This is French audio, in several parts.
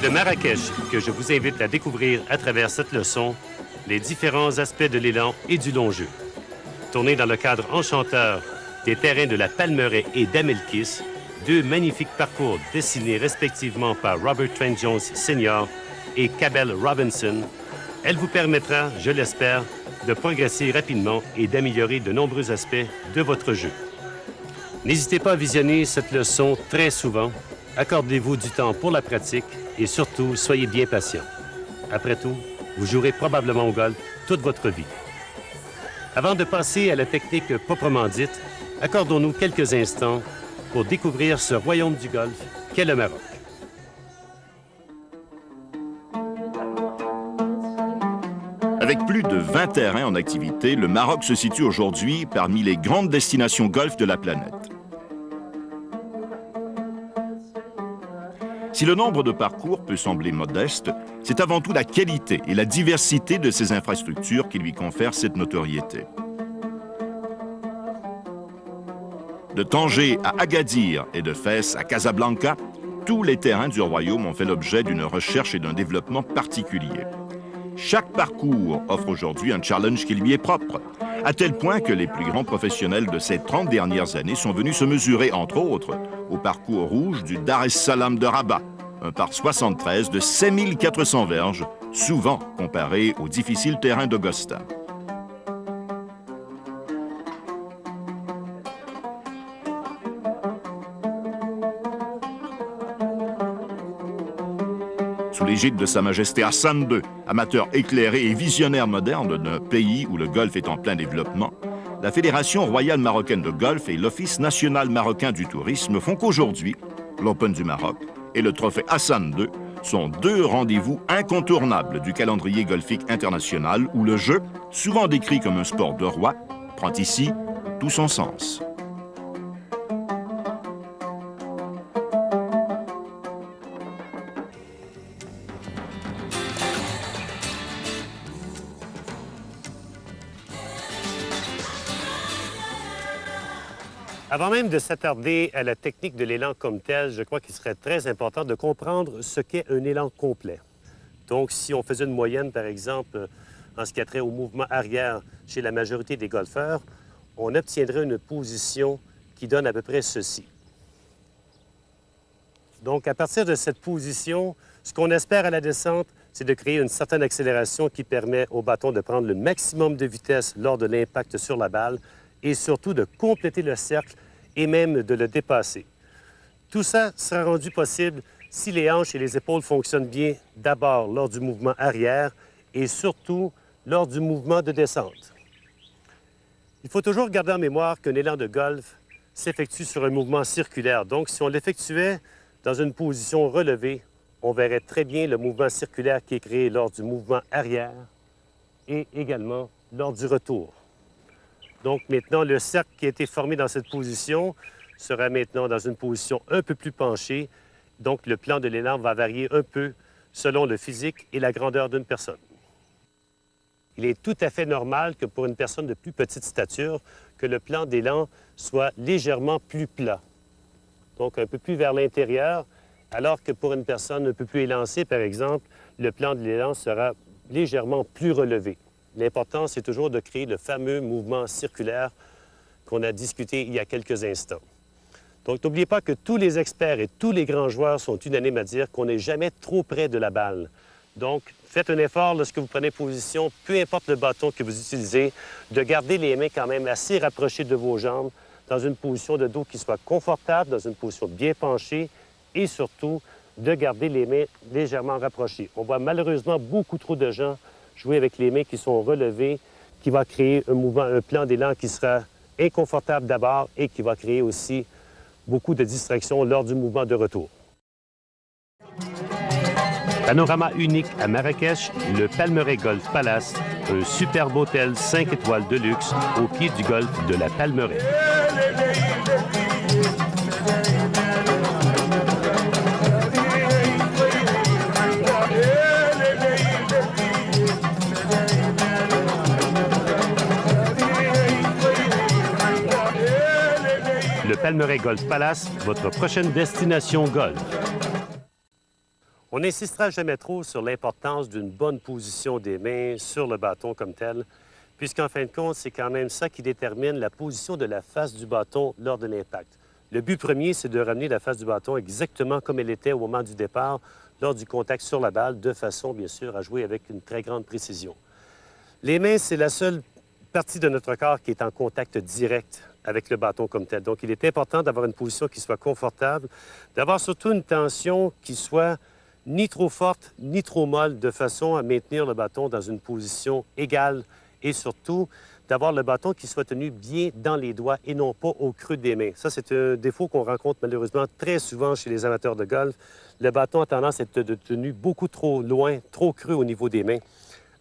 de Marrakech que je vous invite à découvrir à travers cette leçon les différents aspects de l'élan et du long jeu. Tourné dans le cadre enchanteur des terrains de la Palmeraie et d'Amelkis, deux magnifiques parcours dessinés respectivement par Robert Trent Jones Sr. et Cabell Robinson, elle vous permettra, je l'espère, de progresser rapidement et d'améliorer de nombreux aspects de votre jeu. N'hésitez pas à visionner cette leçon très souvent, accordez-vous du temps pour la pratique et surtout, soyez bien patient. Après tout, vous jouerez probablement au golf toute votre vie. Avant de passer à la technique proprement dite, accordons-nous quelques instants pour découvrir ce royaume du golf qu'est le Maroc. Avec plus de 20 terrains en activité, le Maroc se situe aujourd'hui parmi les grandes destinations golf de la planète. Si le nombre de parcours peut sembler modeste, c'est avant tout la qualité et la diversité de ces infrastructures qui lui confèrent cette notoriété. De Tanger à Agadir et de Fès à Casablanca, tous les terrains du royaume ont fait l'objet d'une recherche et d'un développement particuliers. Chaque parcours offre aujourd'hui un challenge qui lui est propre, à tel point que les plus grands professionnels de ces 30 dernières années sont venus se mesurer, entre autres, au parcours rouge du Dar es Salaam de Rabat, un par 73 de 5400 verges, souvent comparé aux difficiles terrains d'Augusta. Sous l'égide de Sa Majesté Hassan II, amateur éclairé et visionnaire moderne d'un pays où le golf est en plein développement, la Fédération royale marocaine de golf et l'Office national marocain du tourisme font qu'aujourd'hui, l'Open du Maroc et le Trophée Hassan II sont deux rendez-vous incontournables du calendrier golfique international où le jeu, souvent décrit comme un sport de roi, prend ici tout son sens. Avant même de s'attarder à la technique de l'élan comme tel, je crois qu'il serait très important de comprendre ce qu'est un élan complet. Donc, si on faisait une moyenne, par exemple, en ce qui a trait au mouvement arrière chez la majorité des golfeurs, on obtiendrait une position qui donne à peu près ceci. Donc, à partir de cette position, ce qu'on espère à la descente, c'est de créer une certaine accélération qui permet au bâton de prendre le maximum de vitesse lors de l'impact sur la balle et surtout de compléter le cercle et même de le dépasser. Tout ça sera rendu possible si les hanches et les épaules fonctionnent bien d'abord lors du mouvement arrière et surtout lors du mouvement de descente. Il faut toujours garder en mémoire qu'un élan de golf s'effectue sur un mouvement circulaire. Donc, si on l'effectuait dans une position relevée, on verrait très bien le mouvement circulaire qui est créé lors du mouvement arrière et également lors du retour. Donc maintenant, le cercle qui a été formé dans cette position sera maintenant dans une position un peu plus penchée. Donc le plan de l'élan va varier un peu selon le physique et la grandeur d'une personne. Il est tout à fait normal que pour une personne de plus petite stature, que le plan d'élan soit légèrement plus plat. Donc un peu plus vers l'intérieur, alors que pour une personne un peu plus élancée, par exemple, le plan de l'élan sera légèrement plus relevé. L'important, c'est toujours de créer le fameux mouvement circulaire qu'on a discuté il y a quelques instants. Donc, n'oubliez pas que tous les experts et tous les grands joueurs sont unanimes à dire qu'on n'est jamais trop près de la balle. Donc, faites un effort lorsque vous prenez position, peu importe le bâton que vous utilisez, de garder les mains quand même assez rapprochées de vos jambes, dans une position de dos qui soit confortable, dans une position bien penchée et surtout de garder les mains légèrement rapprochées. On voit malheureusement beaucoup trop de gens jouer avec les mains qui sont relevées, qui va créer un mouvement, un plan d'élan qui sera inconfortable d'abord et qui va créer aussi beaucoup de distractions lors du mouvement de retour. Panorama unique à Marrakech, le Palmeraie Golf Palace, un superbe hôtel 5 étoiles de luxe au pied du golfe de la Palmeraie. Le Palmeraie Golf Palace, votre prochaine destination golf. On n'insistera jamais trop sur l'importance d'une bonne position des mains sur le bâton comme tel, puisqu'en fin de compte, c'est quand même ça qui détermine la position de la face du bâton lors de l'impact. Le but premier, c'est de ramener la face du bâton exactement comme elle était au moment du départ, lors du contact sur la balle, de façon, bien sûr, à jouer avec une très grande précision. Les mains, c'est la seule partie de notre corps qui est en contact direct avec le bâton comme tel. Donc, il est important d'avoir une position qui soit confortable, d'avoir surtout une tension qui soit ni trop forte, ni trop molle, de façon à maintenir le bâton dans une position égale et surtout d'avoir le bâton qui soit tenu bien dans les doigts et non pas au creux des mains. Ça, c'est un défaut qu'on rencontre malheureusement très souvent chez les amateurs de golf. Le bâton a tendance à être tenu beaucoup trop loin, trop creux au niveau des mains.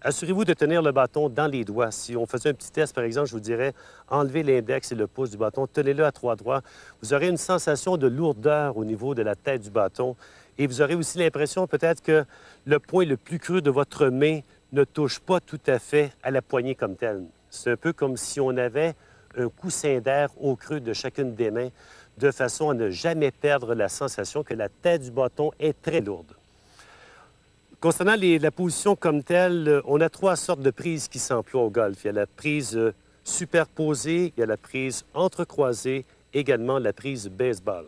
Assurez-vous de tenir le bâton dans les doigts. Si on faisait un petit test, par exemple, je vous dirais, enlevez l'index et le pouce du bâton, tenez-le à 3 doigts. Vous aurez une sensation de lourdeur au niveau de la tête du bâton et vous aurez aussi l'impression peut-être que le point le plus creux de votre main ne touche pas tout à fait à la poignée comme telle. C'est un peu comme si on avait un coussin d'air au creux de chacune des mains, de façon à ne jamais perdre la sensation que la tête du bâton est très lourde. Concernant la position comme telle, on a 3 sortes de prises qui s'emploient au golf. Il y a la prise superposée, il y a la prise entrecroisée, également la prise baseball.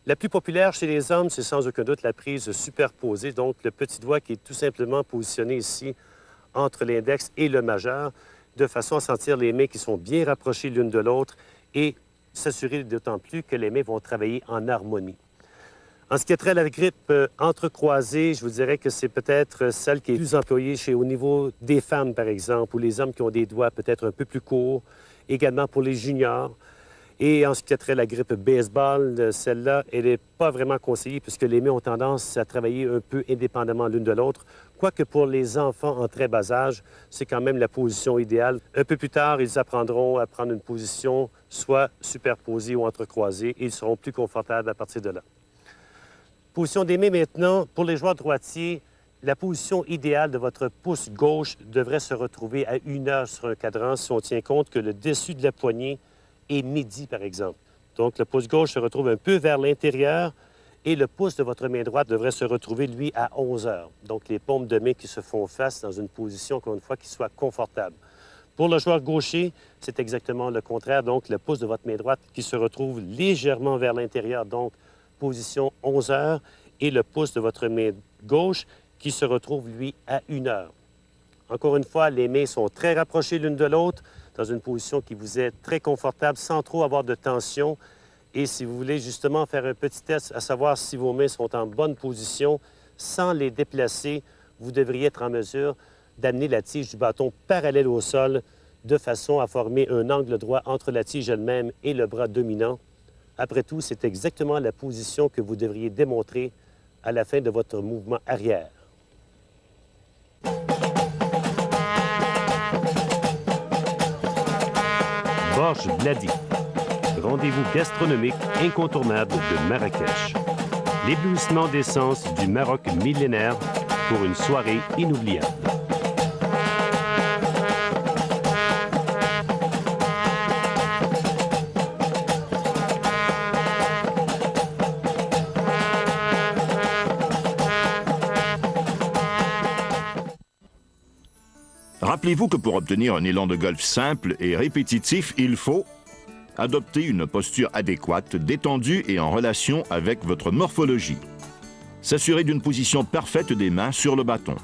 La plus populaire chez les hommes, c'est sans aucun doute la prise superposée, donc le petit doigt qui est tout simplement positionné ici entre l'index et le majeur, de façon à sentir les mains qui sont bien rapprochées l'une de l'autre et s'assurer d'autant plus que les mains vont travailler en harmonie. En ce qui a trait à la grippe entrecroisée, je vous dirais que c'est peut-être celle qui est plus employée au niveau des femmes, par exemple, ou les hommes qui ont des doigts peut-être un peu plus courts, également pour les juniors. Et en ce qui a trait à la grippe baseball, celle-là, elle n'est pas vraiment conseillée puisque les mains ont tendance à travailler un peu indépendamment l'une de l'autre. Quoique pour les enfants en très bas âge, c'est quand même la position idéale. Un peu plus tard, ils apprendront à prendre une position soit superposée ou entrecroisée et ils seront plus confortables à partir de là. Position des mains maintenant, pour les joueurs droitiers, la position idéale de votre pouce gauche devrait se retrouver à 1 heure sur un cadran si on tient compte que le dessus de la poignée est midi, par exemple. Donc, le pouce gauche se retrouve un peu vers l'intérieur et le pouce de votre main droite devrait se retrouver, lui, à 11 heures. Donc, les paumes de main qui se font face dans une position, encore une fois, qui soit confortable. Pour le joueur gaucher, c'est exactement le contraire. Donc, le pouce de votre main droite qui se retrouve légèrement vers l'intérieur, donc position 11 heures, et le pouce de votre main gauche qui se retrouve, lui, à 1 heure. Encore une fois, les mains sont très rapprochées l'une de l'autre, dans une position qui vous est très confortable, sans trop avoir de tension. Et si vous voulez justement faire un petit test à savoir si vos mains sont en bonne position, sans les déplacer, vous devriez être en mesure d'amener la tige du bâton parallèle au sol de façon à former un angle droit entre la tige elle-même et le bras dominant. Après tout, c'est exactement la position que vous devriez démontrer à la fin de votre mouvement arrière. Borges Blady, rendez-vous gastronomique incontournable de Marrakech. L'éblouissement des sens du Maroc millénaire pour une soirée inoubliable. Rappelez-vous que pour obtenir un élan de golf simple et répétitif, il faut adopter une posture adéquate, détendue et en relation avec votre morphologie. S'assurer d'une position parfaite des mains sur le bâton.